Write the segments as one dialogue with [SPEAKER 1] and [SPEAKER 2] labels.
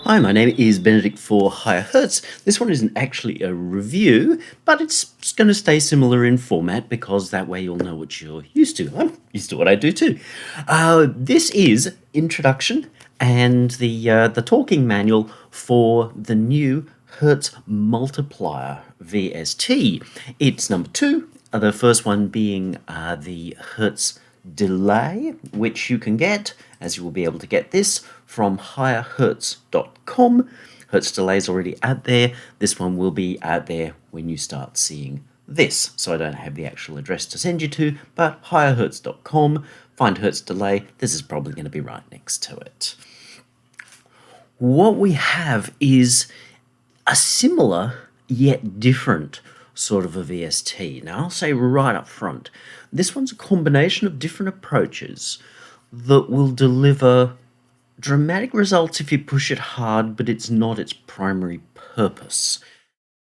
[SPEAKER 1] Hi, my name is Benedict for Higher Hertz. This one isn't actually a review, but it's going to stay similar in format because that way you'll know what you're used to. I'm used to what I do too. This is introduction and the talking manual for the new Hertz multiplier VST. It's number 2. The first one being the Hertz delay, which you can get, as you will be able to get this, from higherhertz.com. Hertz delay is already out there. This one will be out there when you start seeing this. So I don't have the actual address to send you to, but higherhertz.com, find Hertz delay. This is probably going to be right next to it. What we have is a similar yet different sort of a VST. Now, I'll say right up front, this one's a combination of different approaches that will deliver dramatic results if you push it hard, but it's not its primary purpose.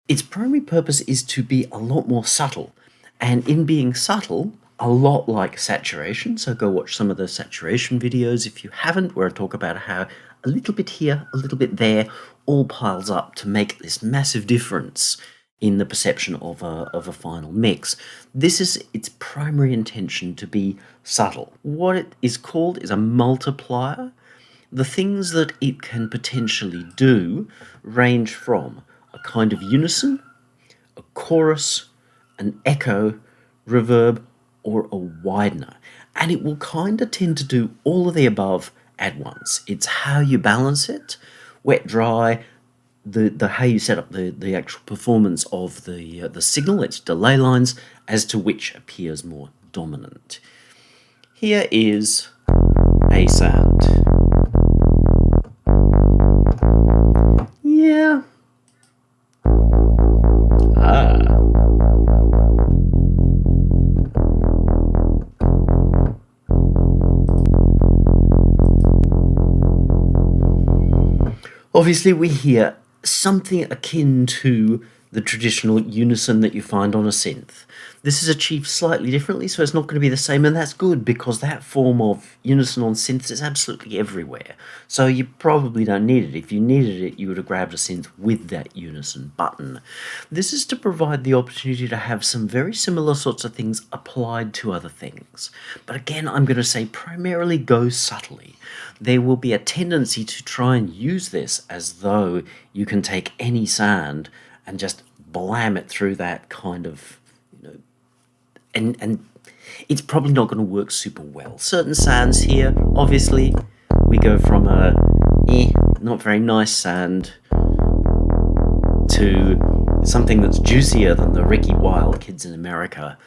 [SPEAKER 1] Its primary purpose is to be a lot more subtle, and in being subtle, a lot like saturation, so go watch some of the saturation videos if you haven't, where I talk about how a little bit here, a little bit there, all piles up to make this massive difference in the perception of a final mix. This is its primary intention, to be subtle. What it is called is a multiplier. The things that it can potentially do range from a kind of unison, a chorus, an echo, reverb, or a widener. And it will kind of tend to do all of the above at once. It's how you balance it, wet, dry, the how you set up the actual performance of the signal, its delay lines, as to which appears more dominant. Here is a sound. Yeah. Obviously, we hear something akin to the traditional unison that you find on a synth. This is achieved slightly differently, so it's not going to be the same, and that's good because that form of unison on synths is absolutely everywhere. So you probably don't need it. If you needed it, you would have grabbed a synth with that unison button. This is to provide the opportunity to have some very similar sorts of things applied to other things. But again, I'm going to say primarily go subtly. There will be a tendency to try and use this as though you can take any sound and just blam it through that kind of, and it's probably not going to work super well. Certain sounds here, obviously, we go from a not very nice sound to something that's juicier than the Ricky Wild Kids in America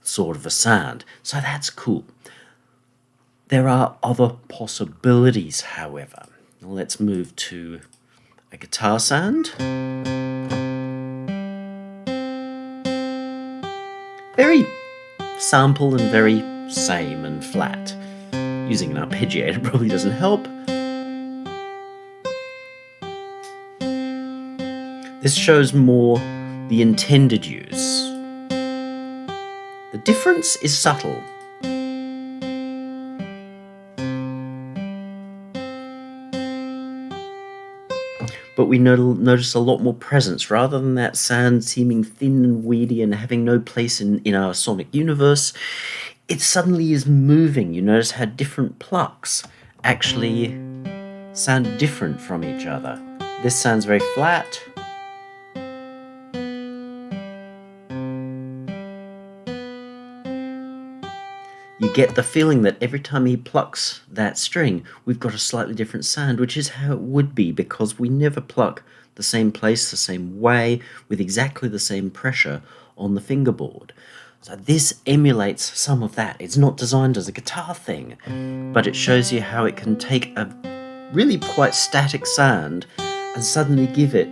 [SPEAKER 1] sort of a sound. So that's cool. There are other possibilities, however. Let's move to a guitar sound. Very sample and very same and flat. Using an arpeggiator probably doesn't help. This shows more the intended use. The difference is subtle. But we notice a lot more presence. Rather than that sound seeming thin and weedy and having no place in our sonic universe, it suddenly is moving. You notice how different plucks actually sound different from each other. This sounds very flat. You get the feeling that every time he plucks that string, we've got a slightly different sound, which is how it would be, because we never pluck the same place, the same way, with exactly the same pressure on the fingerboard. So this emulates some of that. It's not designed as a guitar thing, but it shows you how it can take a really quite static sound and suddenly give it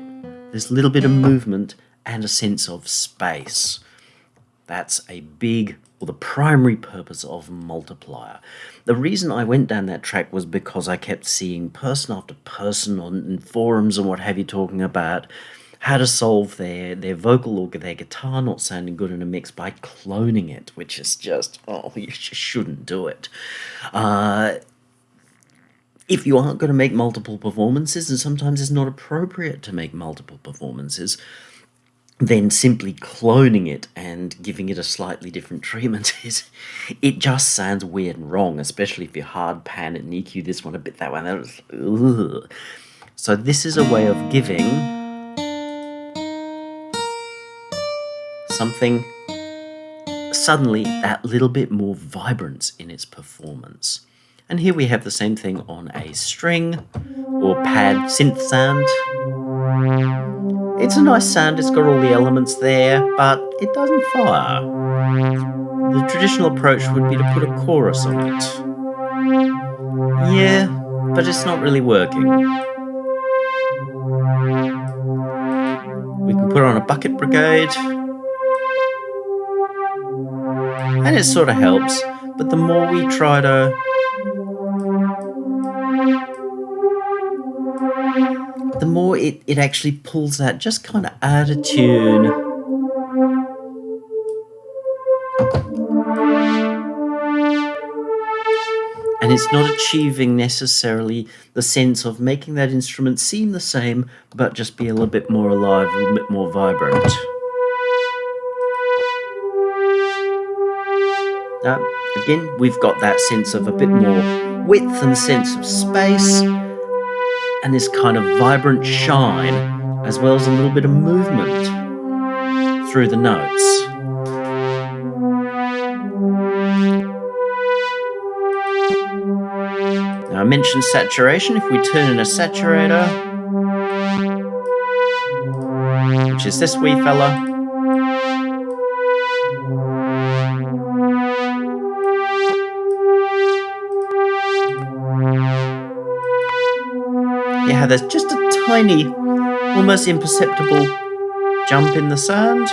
[SPEAKER 1] this little bit of movement and a sense of space. That's a big, or the primary purpose of multiplier. The reason I went down that track was because I kept seeing person after person in forums and what have you talking about how to solve their vocal or their guitar not sounding good in a mix by cloning it, which is just, you just shouldn't do it. If you aren't going to make multiple performances, and sometimes it's not appropriate to make multiple performances, then simply cloning it and giving it a slightly different treatment it just sounds weird and wrong, especially if you hard pan it and EQ this one a bit, that one. Ugh. So this is a way of giving something suddenly that little bit more vibrance in its performance. And here we have the same thing on a string or pad synth sound. It's a nice sound, it's got all the elements there, but it doesn't fire. The traditional approach would be to put a chorus on it. Yeah, but it's not really working. We can put on a bucket brigade, and it sort of helps, but the more we try to the more it actually pulls that just kind of out of tune. And it's not achieving necessarily the sense of making that instrument seem the same, but just be a little bit more alive, a little bit more vibrant. Again, we've got that sense of a bit more width and sense of space, and this kind of vibrant shine, as well as a little bit of movement through the notes. Now, I mentioned saturation. If we turn in a saturator, which is this wee fella, yeah, there's just a tiny, almost imperceptible jump in the sound.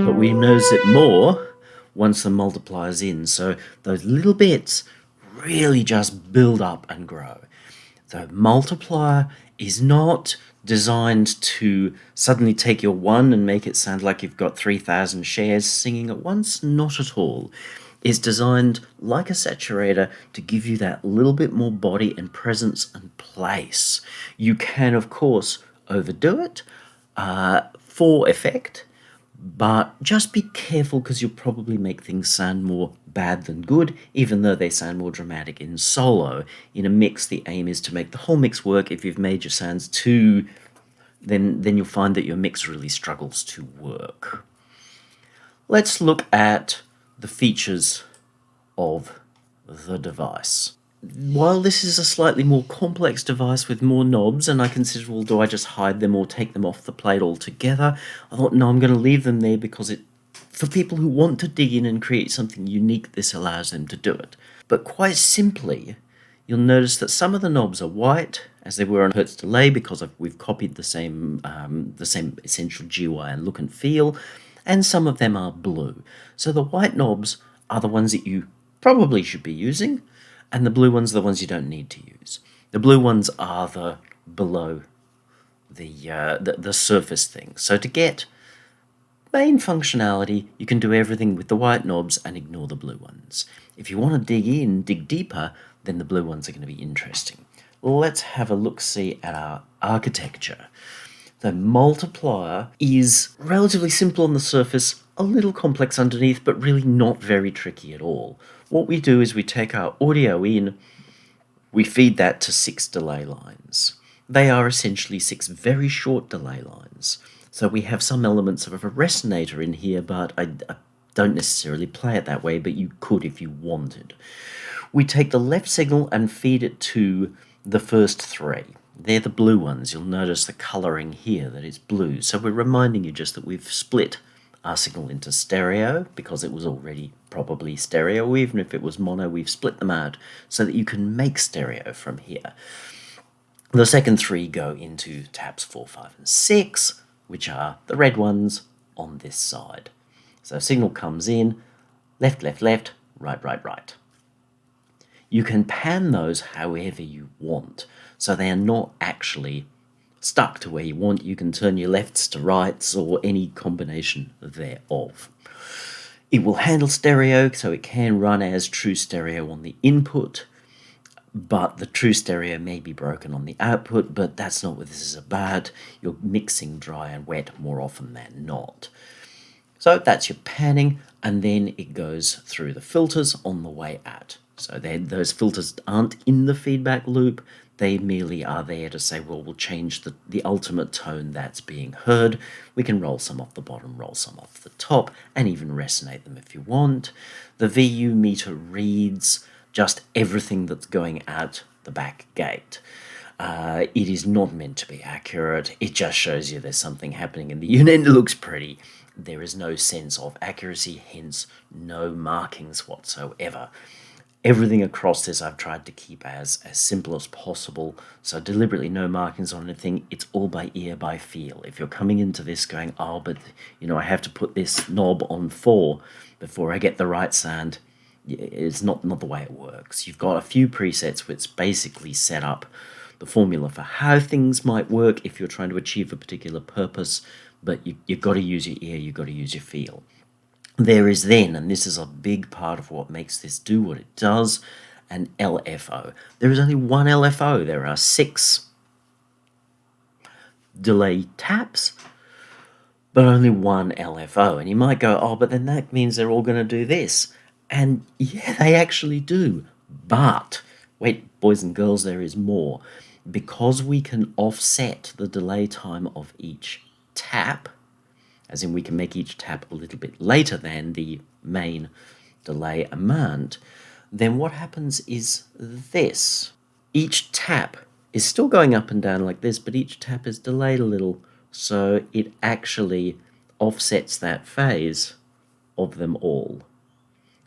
[SPEAKER 1] But we notice it more once the multiplier's in, so those little bits really just build up and grow. The multiplier is not designed to suddenly take your one and make it sound like you've got 3,000 shares singing at once. Not at all. It's designed like a saturator to give you that little bit more body and presence and place. You can, of course, overdo it for effect, but just be careful because you'll probably make things sound more bad than good, even though they sound more dramatic in solo. In a mix, the aim is to make the whole mix work. If you've made your sounds too, then you'll find that your mix really struggles to work. Let's look at the features of the device. While this is a slightly more complex device with more knobs, and I considered, well, do I just hide them or take them off the plate altogether? I thought, no, I'm going to leave them there because for people who want to dig in and create something unique, this allows them to do it. But quite simply, you'll notice that some of the knobs are white, as they were on Hertz Delay, because we've copied the same essential GUI and look and feel, and some of them are blue. So the white knobs are the ones that you probably should be using, and the blue ones are the ones you don't need to use. The blue ones are the below the surface thing. So to get main functionality, you can do everything with the white knobs and ignore the blue ones. If you want to dig deeper, then the blue ones are going to be interesting. Let's have a look-see at our architecture. The multiplier is relatively simple on the surface, a little complex underneath, but really not very tricky at all. What we do is we take our audio in, we feed that to 6 delay lines. They are essentially 6 very short delay lines. So we have some elements of a resonator in here, but I don't necessarily play it that way, but you could if you wanted. We take the left signal and feed it to the first 3. They're the blue ones. You'll notice the colouring here that is blue. So we're reminding you just that we've split our signal into stereo because it was already probably stereo. Even if it was mono, we've split them out so that you can make stereo from here. The second 3 go into tabs 4, 5, and 6, which are the red ones on this side. So signal comes in, left, left, left, right, right, right. You can pan those however you want, so they are not actually stuck to where you want, you can turn your lefts to rights or any combination thereof. It will handle stereo, so it can run as true stereo on the input, but the true stereo may be broken on the output, but that's not what this is about. You're mixing dry and wet more often than not. So that's your panning, and then it goes through the filters on the way out. So those filters aren't in the feedback loop. They merely are there to say, well, we'll change the ultimate tone that's being heard. We can roll some off the bottom, roll some off the top, and even resonate them if you want. The VU meter reads just everything that's going out the back gate. It is not meant to be accurate. It just shows you there's something happening in the unit. It looks pretty. There is no sense of accuracy, hence no markings whatsoever. Everything across this I've tried to keep as simple as possible, so deliberately no markings on anything. It's all by ear, by feel. If you're coming into this going, oh, but I have to put this knob on 4 before I get the right sound, it's not the way it works. You've got a few presets which basically set up the formula for how things might work if you're trying to achieve a particular purpose, but you've got to use your ear, you've got to use your feel. There is then, and this is a big part of what makes this do what it does, an LFO. There is only one LFO. There are 6 delay taps, but only one LFO. And you might go, oh, but then that means they're all going to do this. And yeah, they actually do. But, wait, boys and girls, there is more. Because we can offset the delay time of each tap, as in we can make each tap a little bit later than the main delay amount, then what happens is this. Each tap is still going up and down like this, but each tap is delayed a little, so it actually offsets that phase of them all.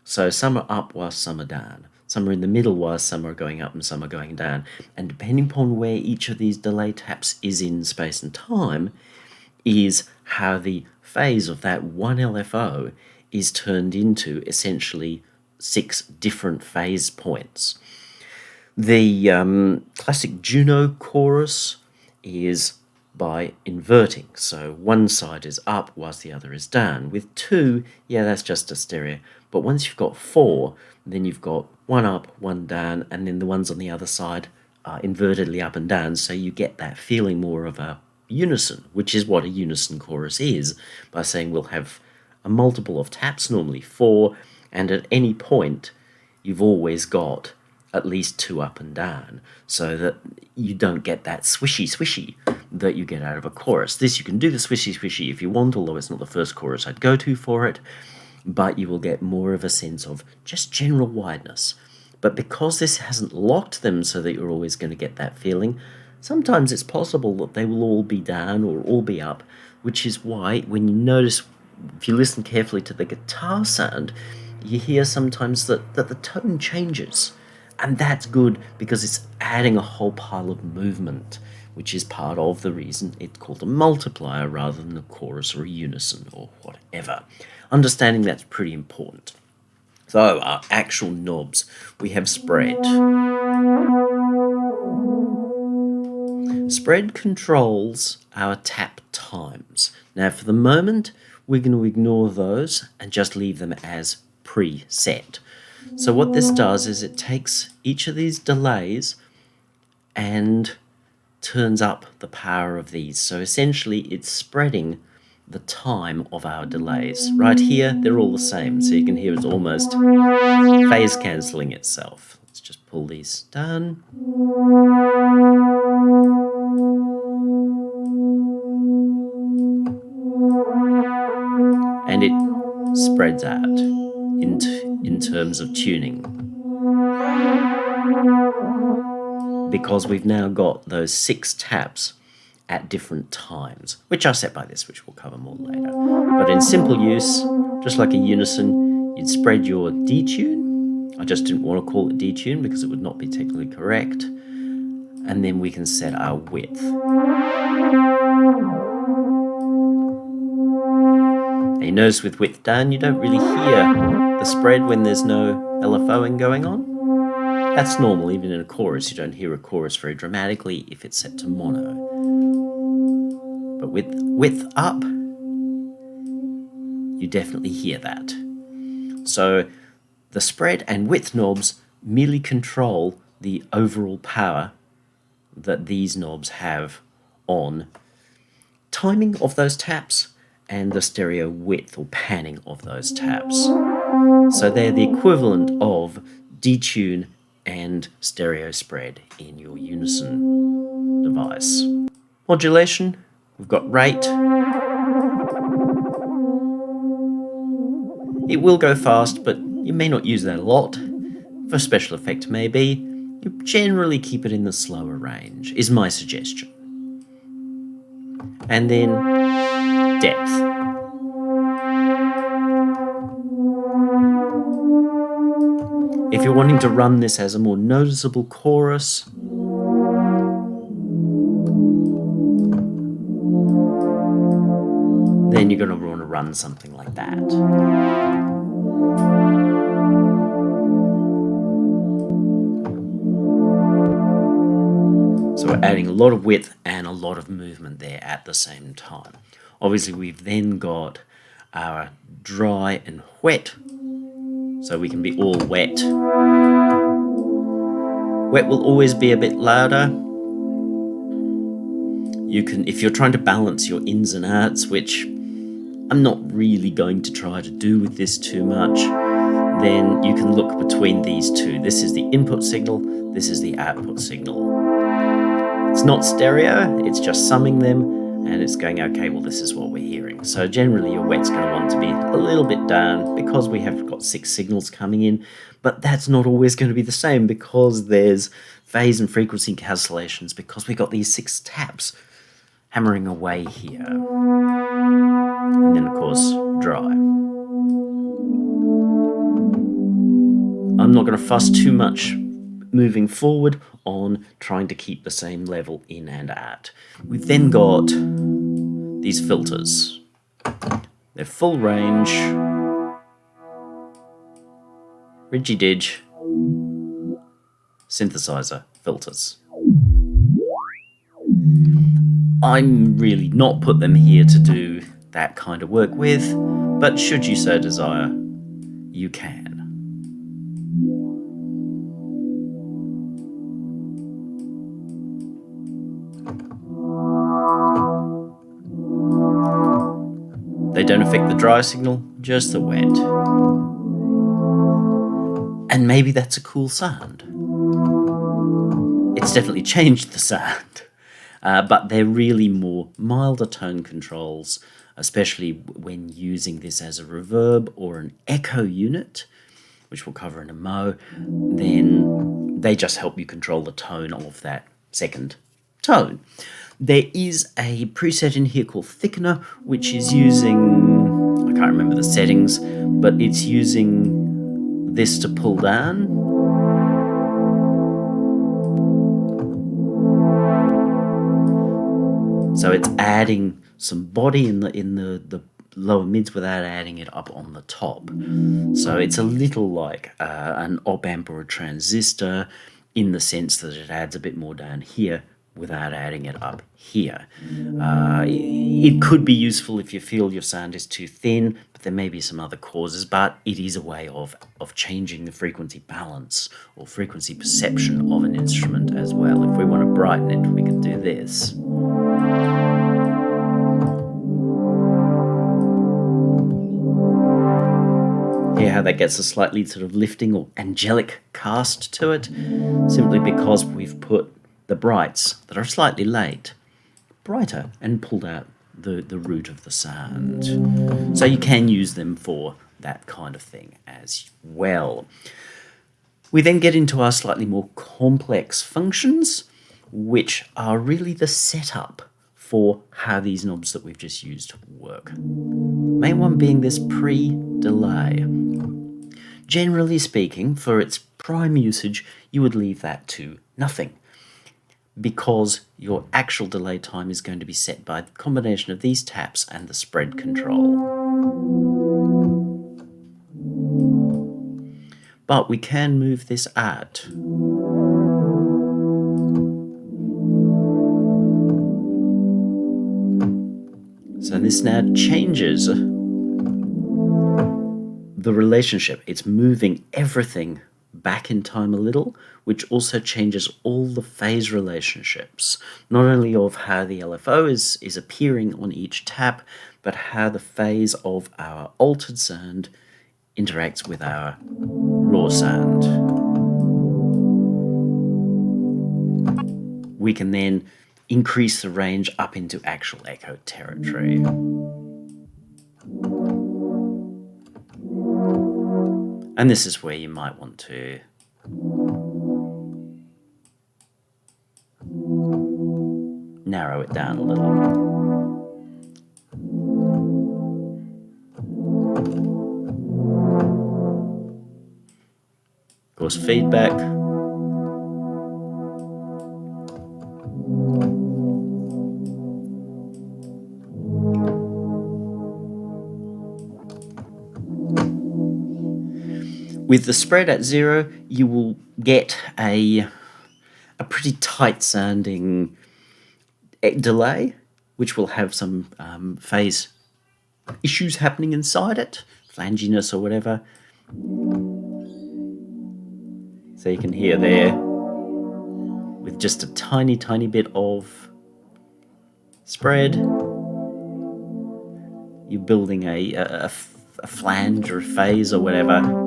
[SPEAKER 1] So some are up while some are down. Some are in the middle while some are going up and some are going down. And depending upon where each of these delay taps is in space and time, is how the phase of that one LFO is turned into essentially 6 different phase points. The classic Juno chorus is by inverting. So one side is up whilst the other is down. With 2, yeah, that's just a stereo. But once you've got 4, then you've got 1 up, 1 down, and then the ones on the other side are invertedly up and down. So you get that feeling more of a unison, which is what a unison chorus is, by saying we'll have a multiple of taps, normally 4, and at any point you've always got at least 2 up and down, so that you don't get that swishy that you get out of a chorus. This, you can do the swishy if you want, although it's not the first chorus I'd go to for it, but you will get more of a sense of just general wideness. But because this hasn't locked them so that you're always going to get that feeling, sometimes it's possible that they will all be down or all be up, which is why when you notice, if you listen carefully to the guitar sound, you hear sometimes that the tone changes. And that's good because it's adding a whole pile of movement, which is part of the reason it's called a multiplier rather than a chorus or a unison or whatever. Understanding that's pretty important. So our actual knobs, we have spread. Spread controls our tap times. Now for the moment, we're going to ignore those and just leave them as preset. So what this does is it takes each of these delays and turns up the power of these. So essentially it's spreading the time of our delays. Right here, they're all the same. So you can hear it's almost phase cancelling itself. Let's just pull these down. And it spreads out in terms of tuning. Because we've now got those 6 taps at different times, which are set by this, which we'll cover more later. But in simple use, just like a unison, you'd spread your detune. I just didn't want to call it detune because it would not be technically correct. And then we can set our width. And you notice with width down, you don't really hear the spread when there's no LFOing going on. That's normal. Even in a chorus, you don't hear a chorus very dramatically if it's set to mono. But with width up, you definitely hear that. So the spread and width knobs merely control the overall power that these knobs have on timing of those taps and the stereo width or panning of those taps. So they're the equivalent of detune and stereo spread in your Unison device. Modulation, we've got rate. It will go fast, but you may not use that a lot. For special effect maybe, you generally keep it in the slower range, is my suggestion. And then depth. If you're wanting to run this as a more noticeable chorus, then you're going to want to run something like that. So we're adding a lot of width and a lot of movement there at the same time. Obviously, we've then got our dry and wet, so we can be all wet. Wet will always be a bit louder. You can, if you're trying to balance your ins and outs, which I'm not really going to try to do with this too much, then you can look between these two. This is the input signal, this is the output signal. It's not stereo, it's just summing them, and it's going, okay, well, this is what we're hearing. So generally your wet's going to want to be a little bit down because we have got 6 signals coming in, but that's not always going to be the same because there's phase and frequency cancellations because we've got these 6 taps hammering away here. And then, of course, dry. I'm not going to fuss too much moving forward on trying to keep the same level in and out. We've then got these filters. They're full range, Ridgy-Dig synthesizer filters. I'm really not put them here to do that kind of work with, but should you so desire, you can. They don't affect the dry signal, just the wet. And maybe that's a cool sound. It's definitely changed the sound. But they're really more milder tone controls, especially when using this as a reverb or an echo unit, which we'll cover in a mo. Then they just help you control the tone of that second tone. There is a preset in here called Thickener, which is using, I can't remember the settings, but it's using this to pull down. So it's adding some body in the lower mids without adding it up on the top. So it's a little like an op amp or a transistor in the sense that it adds a bit more down here without adding it up here. It could be useful if you feel your sound is too thin, but there may be some other causes, but it is a way of changing the frequency balance or frequency perception of an instrument as well. If we want to brighten it, we could do this. Hear how that gets a slightly sort of lifting or angelic cast to it, simply because we've put the brights that are slightly late brighter and pulled out the root of the sound. So you can use them for that kind of thing as well. We then get into our slightly more complex functions, which are really the setup for how these knobs that we've just used work. The main one being this pre-delay. Generally speaking, for its prime usage, you would leave that to nothing, because your actual delay time is going to be set by the combination of these taps and the spread control. But we can move this out. So this now changes the relationship. It's moving everything back in time a little, which also changes all the phase relationships, not only of how the LFO is appearing on each tap, but how the phase of our altered sound interacts with our raw sound. We can then increase the range up into actual echo territory. And this is where you might want to narrow it down a little. Of course, feedback. With the spread at 0, you will get a pretty tight sounding delay, which will have some phase issues happening inside it, flanginess or whatever. So you can hear there, with just a tiny, tiny bit of spread, you're building a flange or a phase or whatever.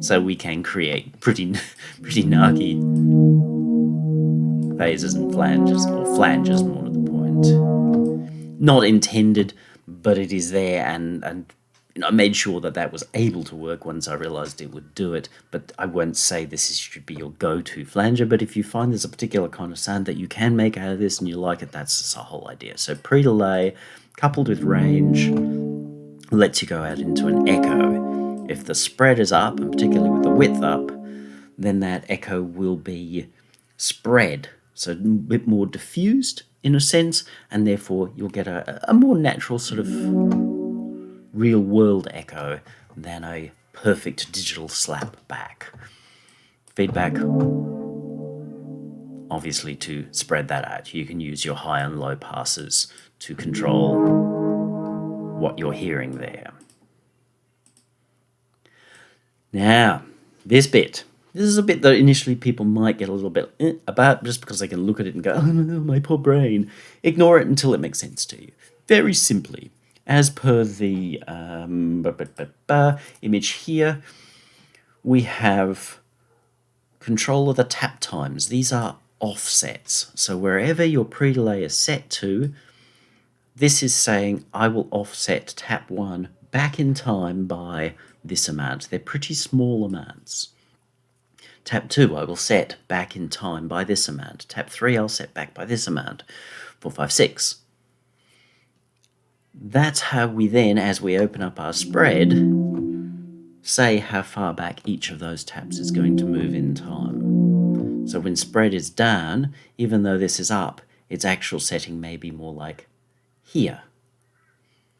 [SPEAKER 1] So we can create pretty narky phases and flanges, or flanges more to the point. Not intended, but it is there, and I made sure that was able to work once I realized it would do it. But I won't say this should be your go-to flanger, but if you find there's a particular kind of sound that you can make out of this and you like it, that's the whole idea. So pre-delay coupled with range lets you go out into an echo. If the spread is up, and particularly with the width up, then that echo will be spread, so a bit more diffused in a sense, and therefore you'll get a more natural sort of real-world echo than a perfect digital slap back. Feedback, obviously, to spread that out. You can use your high and low passes to control what you're hearing there. Now, this is a bit that initially people might get a little bit about, just because they can look at it and go, oh no, my poor brain. Ignore it until it makes sense to you. Very simply, as per the image here, we have control of the tap times. These are offsets. So wherever your pre-delay is set to, this is saying I will offset tap 1 back in time by this amount. They're pretty small amounts. Tap 2 I will set back in time by this amount. Tap 3 I'll set back by this amount. 4, 5, 6. That's how we then, as we open up our spread, say how far back each of those taps is going to move in time. So when spread is down, even though this is up, its actual setting may be more like here.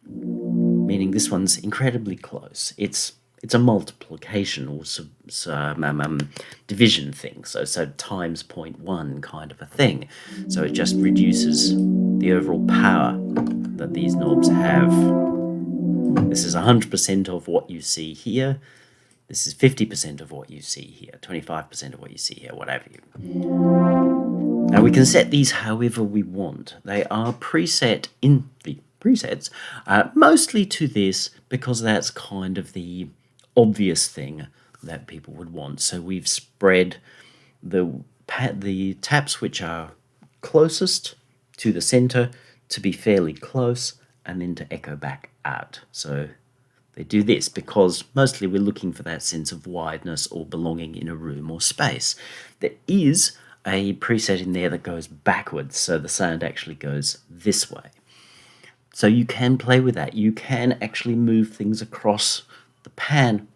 [SPEAKER 1] Meaning this one's incredibly close. It's a multiplication or division thing, so times 0.1 kind of a thing. So it just reduces the overall power that these knobs have. This is 100% of what you see here. This is 50% of what you see here, 25% of what you see here, whatever you. Now we can set these however we want. They are preset in the presets, mostly to this because that's kind of the obvious thing that people would want. So we've spread the taps which are closest to the center to be fairly close and then to echo back out. So they do this because mostly we're looking for that sense of wideness or belonging in a room or space. There is a preset in there that goes backwards, so the sound actually goes this way. So you can play with that. You can actually move things across the pan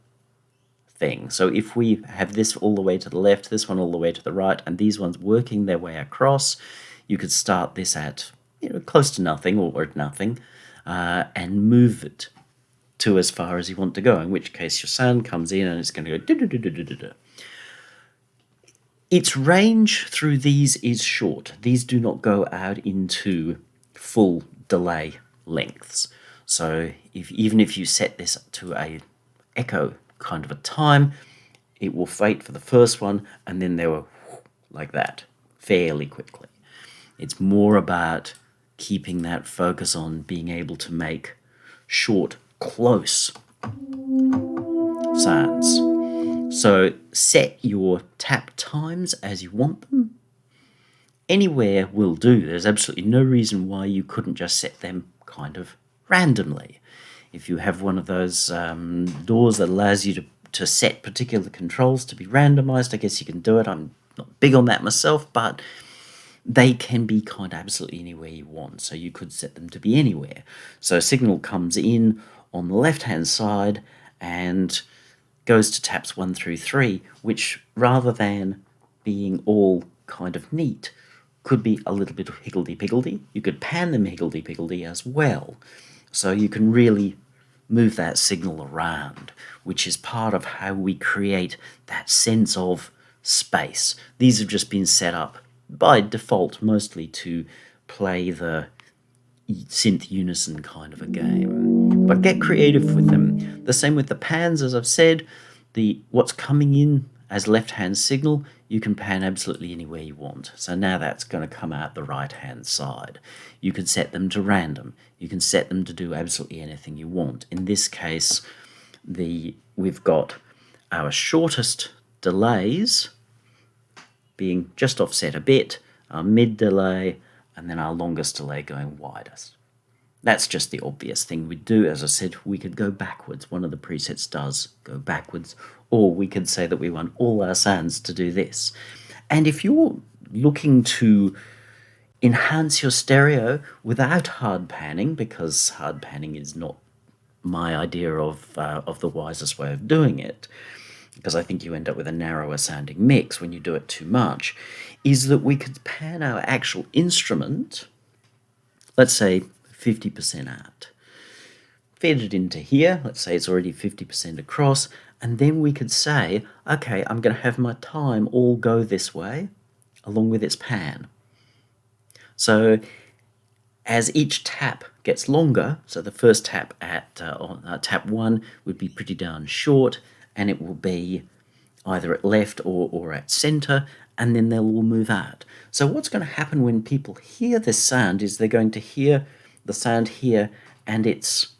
[SPEAKER 1] thing. So if we have this all the way to the left, this one all the way to the right, and these ones working their way across, you could start this at close to nothing or at nothing, and move it to as far as you want to go, in which case your sound comes in and it's going to go do-do-do-do-do-do. Its range through these is short. These do not go out into full delay lengths. So even if you set this to a echo kind of a time, it will wait for the first one and then they will like that fairly quickly. It's more about keeping that focus on being able to make short, close sounds. So set your tap times as you want them. Anywhere will do. There's absolutely no reason why you couldn't just set them kind of randomly. If you have one of those doors that allows you to set particular controls to be randomized, I guess you can do it. I'm not big on that myself, but they can be kind of absolutely anywhere you want. So you could set them to be anywhere. So a signal comes in on the left-hand side and goes to taps 1 through 3, which rather than being all kind of neat, could be a little bit of higgledy-piggledy. You could pan them higgledy-piggledy as well. So you can really move that signal around, which is part of how we create that sense of space. These have just been set up by default mostly to play the synth unison kind of a game. But get creative with them. The same with the pans, as I've said. What's coming in as left-hand signal, you can pan absolutely anywhere you want. So now that's going to come out the right-hand side. You can set them to random. You can set them to do absolutely anything you want. In this case, we've got our shortest delays being just offset a bit, our mid delay, and then our longest delay going widest. That's just the obvious thing we'd do. As I said, we could go backwards. One of the presets does go backwards, or we could say that we want all our sounds to do this. And if you're looking to enhance your stereo without hard panning, because hard panning is not my idea of the wisest way of doing it, because I think you end up with a narrower sounding mix when you do it too much, is that we could pan our actual instrument, let's say 50% out, feed it into here, let's say it's already 50% across, and then we could say, okay, I'm going to have my time all go this way, along with its pan. So as each tap gets longer, so the first tap at tap 1 would be pretty darn short, and it will be either at left or at center, and then they'll all move out. So what's going to happen when people hear this sound is they're going to hear the sound here and its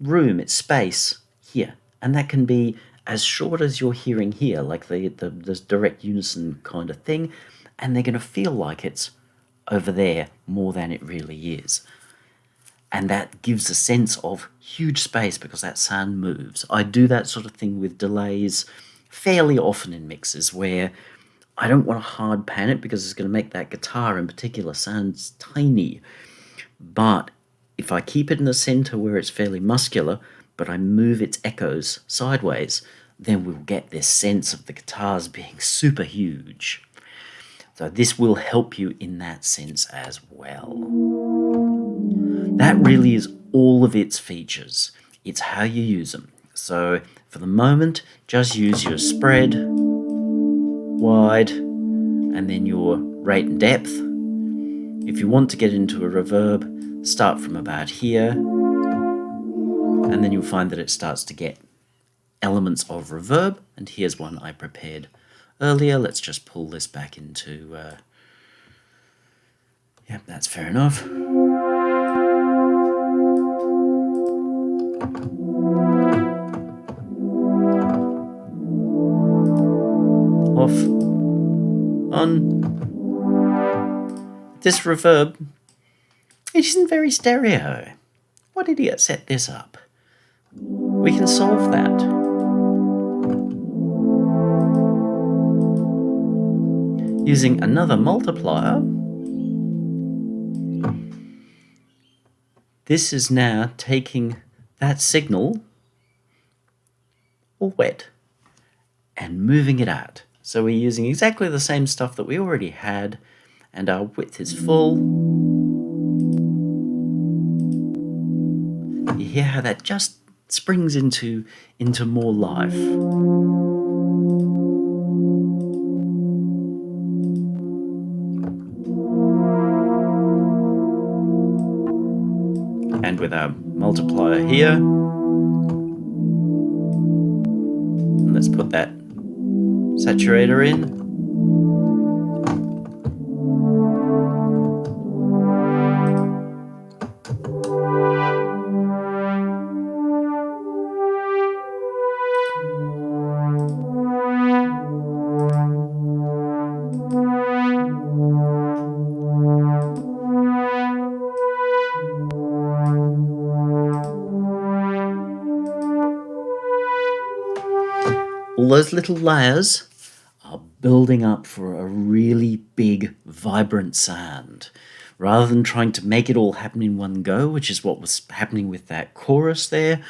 [SPEAKER 1] room, its space here. And that can be as short as you're hearing here, like the direct unison kind of thing, and they're going to feel like it's over there more than it really is. And that gives a sense of huge space because that sound moves. I do that sort of thing with delays fairly often in mixes where I don't want to hard pan it because it's going to make that guitar in particular sound tiny. But if I keep it in the center where it's fairly muscular, but I move its echoes sideways, then we'll get this sense of the guitars being super huge. So this will help you in that sense as well. That really is all of its features. It's how you use them. So for the moment, just use your spread, wide, and then your rate and depth. If you want to get into a reverb, start from about here, and then you'll find that it starts to get elements of reverb, and here's one I prepared earlier. Let's just pull this back into, yep, that's fair enough. Off, on. This reverb, it isn't very stereo. What idiot set this up? We can solve that. Using another multiplier, this is now taking that signal, all wet, and moving it out. So we're using exactly the same stuff that we already had, and our width is full. You hear how that just springs into more life. And with our multiplier here, let's put that saturator in. All those little layers are building up for a really big, vibrant sound. Rather than trying to make it all happen in one go, which is what was happening with that chorus there,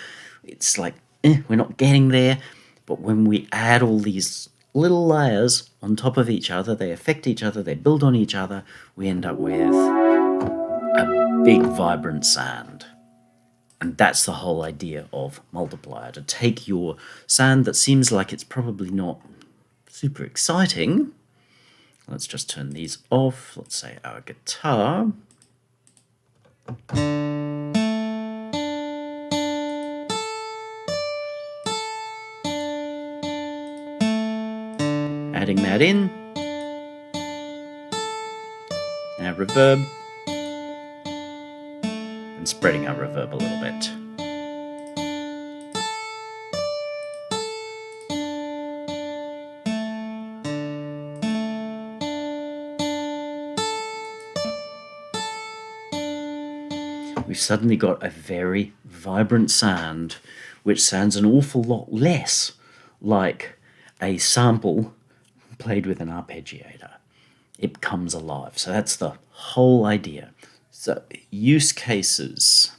[SPEAKER 1] it's like, we're not getting there. But when we add all these little layers on top of each other, they affect each other, they build on each other, we end up with a big, vibrant sound. And that's the whole idea of multiplier, to take your sound that seems like it's probably not super exciting. Let's just turn these off. Let's say our guitar. Adding that in. Now reverb. And spreading our reverb a little bit. We've suddenly got a very vibrant sound, which sounds an awful lot less like a sample played with an arpeggiator. It comes alive. So that's the whole idea. So use cases.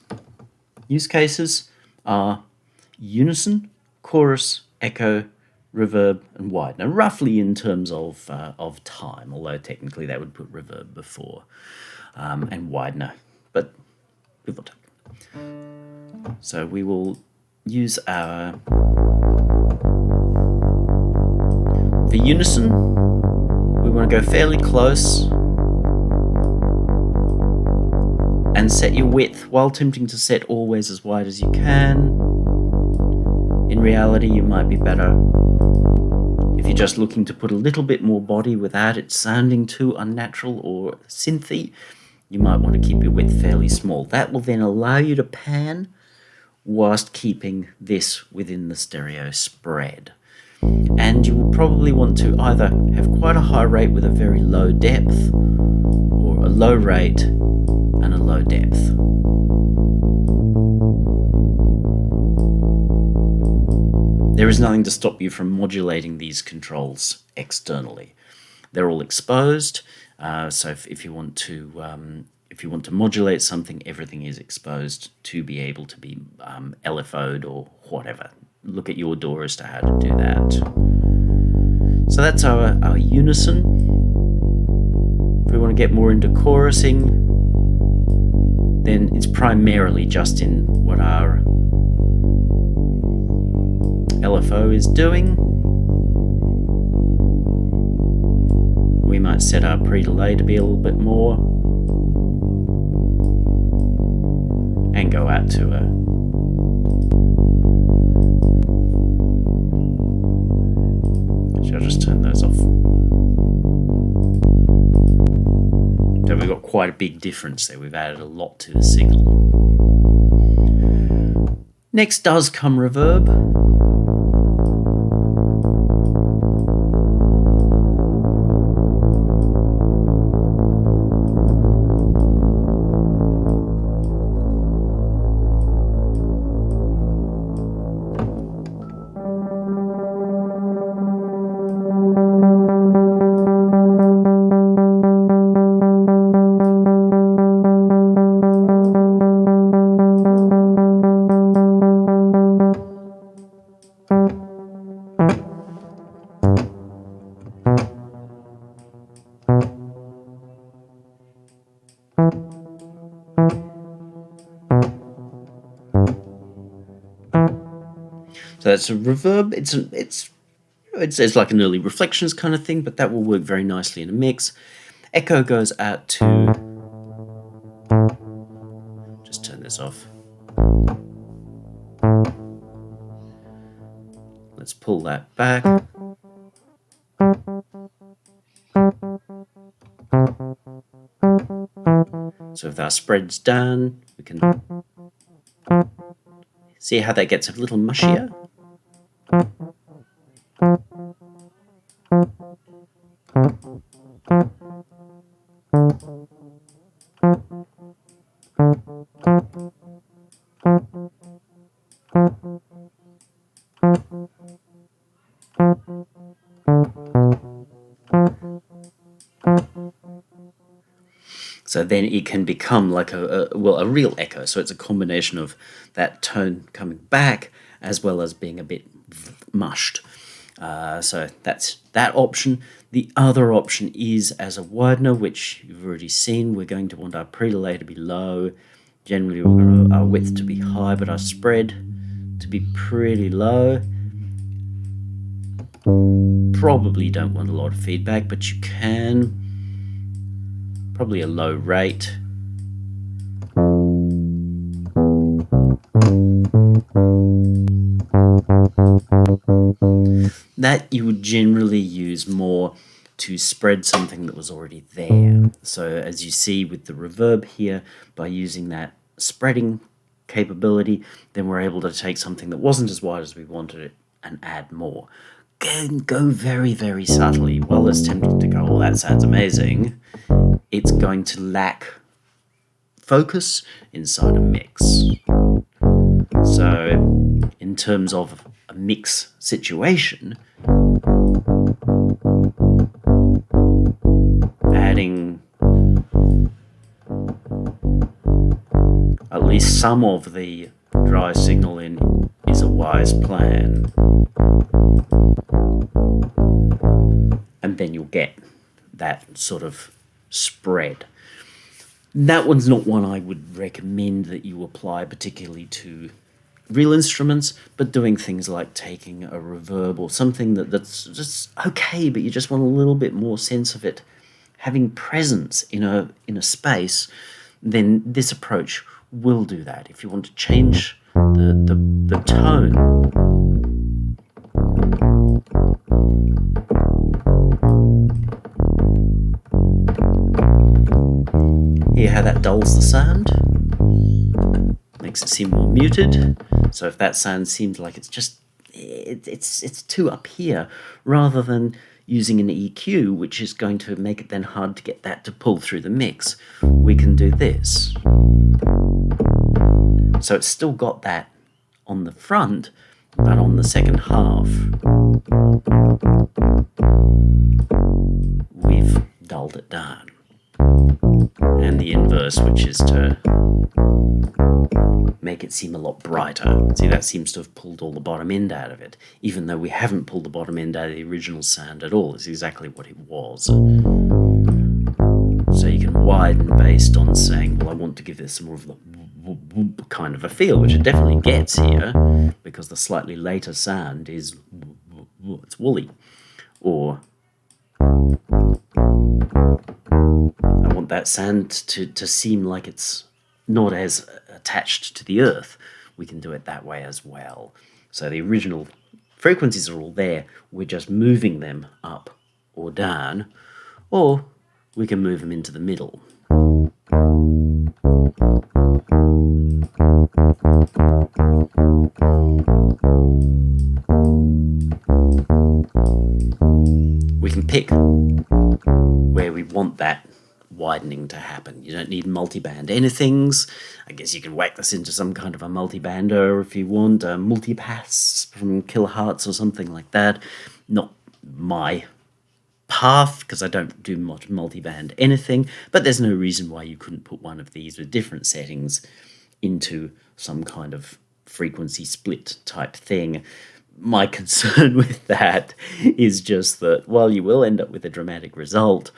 [SPEAKER 1] Use cases are unison, chorus, echo, reverb, and widener, roughly in terms of time, although technically that would put reverb before, and widener, but give or take. So we will use our... For unison, we want to go fairly close and set your width while attempting to set always as wide as you can. In reality, you might be better if you're just looking to put a little bit more body without it sounding too unnatural or synthy. You might want to keep your width fairly small. That will then allow you to pan whilst keeping this within the stereo spread. And you will probably want to either have quite a high rate with a very low depth, or a low rate and a low depth. There is nothing to stop you from modulating these controls externally. They're all exposed, so if you want to modulate something, everything is exposed to be able to be LFO'd or whatever. Look at your DAW as to how to do that. So that's our unison. If we want to get more into chorusing, then it's primarily just in what our LFO is doing. We might set our pre-delay to be a little bit more and go out to a I'll just turn those off. So we've got quite a big difference there. We've added a lot to the signal. Next does come reverb. that's a reverb. It's like an early reflections kind of thing, but that will work very nicely in a mix. Echo goes out to, just turn this off. Let's pull that back. So if our spread's done, we can see how that gets a little mushier. So then it can become like a real echo. So it's a combination of that tone coming back as well as being a bit mushed. So that's that option. The other option is as a widener, which you've already seen. We're going to want our pre-delay to be low. Generally, we want our width to be high, but our spread to be pretty low. Probably don't want a lot of feedback, but you can. Probably a low rate. That you would generally use more to spread something that was already there. So as you see with the reverb here, by using that spreading capability, then we're able to take something that wasn't as wide as we wanted it and add more. Go very, very subtly. While it's tempting to go, oh, that sounds amazing, it's going to lack focus inside a mix. So in terms of a mix situation, adding at least some of the dry signal in is a wise plan. And then you'll get that sort of spread. That one's not one I would recommend that you apply particularly to real instruments, but doing things like taking a reverb or something that's just okay, but you just want a little bit more sense of it having presence in a space, then this approach will do that. If you want to change the tone, hear how that dulls the sound, makes it seem more muted. So if that sound seems like it's just it's too up here, rather than using an EQ, which is going to make it then hard to get that to pull through the mix, we can do this. So it's still got that on the front, but on the second half, we've dulled it down. And the inverse, which is to make it seem a lot brighter. See, that seems to have pulled all the bottom end out of it, even though we haven't pulled the bottom end out of the original sound at all. It's exactly what it was. So you can widen based on saying, well, I want to give this more of the kind of a feel, which it definitely gets here, because the slightly later sound is it's woolly. Or I want that sound to seem like it's not as attached to the earth. We can do it that way as well. So the original frequencies are all there. We're just moving them up or down, or we can move them into the middle. We can pick where we want that widening to happen. You don't need multiband anythings. I guess you can whack this into some kind of a multibander if you want, a multipass from Kilohertz or something like that. Not my path, because I don't do much multiband anything, but there's no reason why you couldn't put one of these with different settings into some kind of frequency split type thing. My concern with that is just that, while you will end up with a dramatic result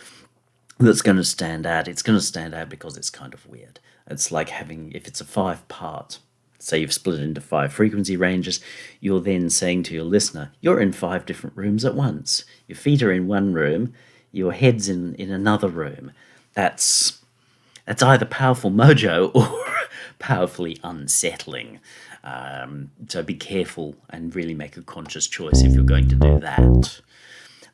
[SPEAKER 1] that's going to stand out, it's going to stand out because it's kind of weird. It's like having, if it's a 5-part say you've split it into 5 frequency ranges, you're then saying to your listener, you're in 5 different rooms at once. Your feet are in one room, your head's in another room. That's either powerful mojo or powerfully unsettling. So be careful and really make a conscious choice if you're going to do that.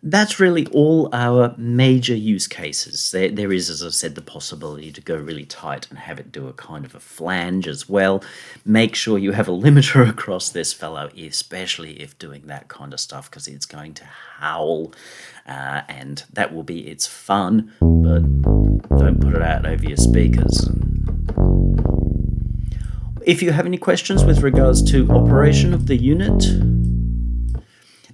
[SPEAKER 1] That's really all our major use cases. There is, as I said, the possibility to go really tight and have it do a kind of a flange as well. Make sure you have a limiter across this fellow, especially if doing that kind of stuff, because it's going to howl, and that will be its fun, but don't put it out over your speakers. If you have any questions with regards to operation of the unit,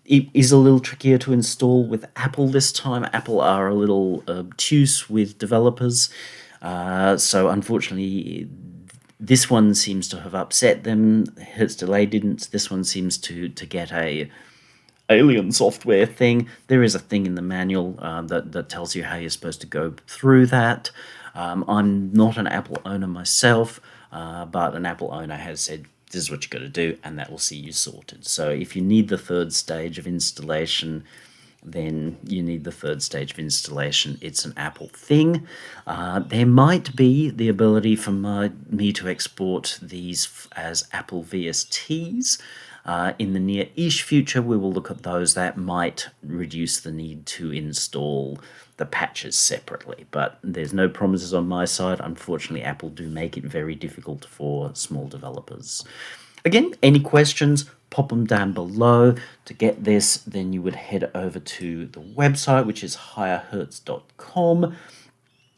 [SPEAKER 1] it is a little trickier to install with Apple this time. Apple are a little obtuse with developers, so unfortunately this one seems to have upset them. Hertz Delay didn't. This one seems to get a alien software thing. There is a thing in the manual that tells you how you're supposed to go through that. I'm not an Apple owner myself, but an Apple owner has said, this is what you got to do, and that will see you sorted. So if you need the 3rd stage of installation, then you need the 3rd stage of installation. It's an Apple thing. There might be the ability for me to export these as Apple VSTs. In the near-ish future, we will look at those. That might reduce the need to install the patches separately, but there's no promises on my side. Unfortunately, Apple do make it very difficult for small developers. Again, any questions, pop them down below. To get this, then you would head over to the website, which is higherhertz.com.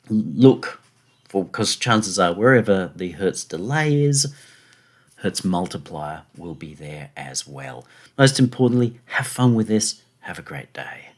[SPEAKER 1] Look for, because chances are wherever the Hertz Delay is, Hertz Multiplier will be there as well. Most importantly, have fun with this. Have a great day.